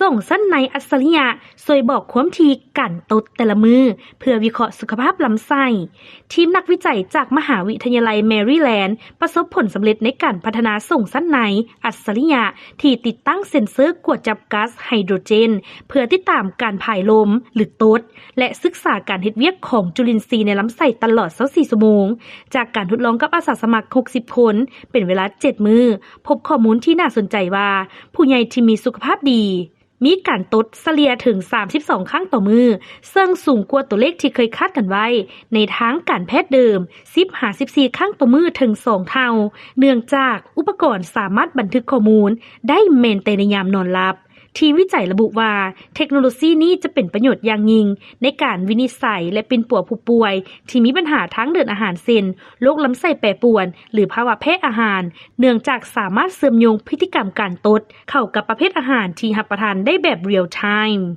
ส่งสั้นในอัจฉริยะซวยบอกความทีกันตดแต่ละมือเพื่อวิเคราะห์สุขภาพลำไส้ทีมนักวิจัยจากมหาวิทยาลัยแมริแลนด์ประสบผลสำเร็จในการพัฒนาส่งสั้นในอัจฉริยะที่ติดตั้งเซ็นเซอร์กวดจับก๊าซไฮโดรเจนเพื่อติดตามการผายลมหรือตดและศึกษาการเฮ็ดเวียกของจุลินทรีย์ในลำไส้ตลอด24ชั่วโมงจากการทดลองกับอาสาสมัคร60คนเป็นเวลา7มื้อพบข้อมูลที่น่าสนใจว่าผู้ใหญ่ที่มีสุขภาพดีมีการตดเฉลี่ยถึง32ครั้งต่อมือซึ่งสูงกว่าตัวเลขที่เคยคาดกันไว้ในทางการแพทย์เดิม10-14ครั้งต่อมือถึง2เท่าเนื่องจากอุปกรณ์สามารถบันทึกข้อมูลได้แม่นแต่ในยามนอนหลับทีมวิจัยระบุว่าเทคโนโลยีนี้จะเป็นประโยชน์อย่างยิ่งในการวินิจฉัยและเป็นปัวผู้ป่วยที่มีปัญหาทางเดินอาหารเช่นโรคลำไส้แปรปรวนหรือภาวะแพ้อาหารเนื่องจากสามารถเชื่อมโยงพฤติกรรมการตดเข้ากับประเภทอาหารที่รับประทานได้แบบเรียลไทม์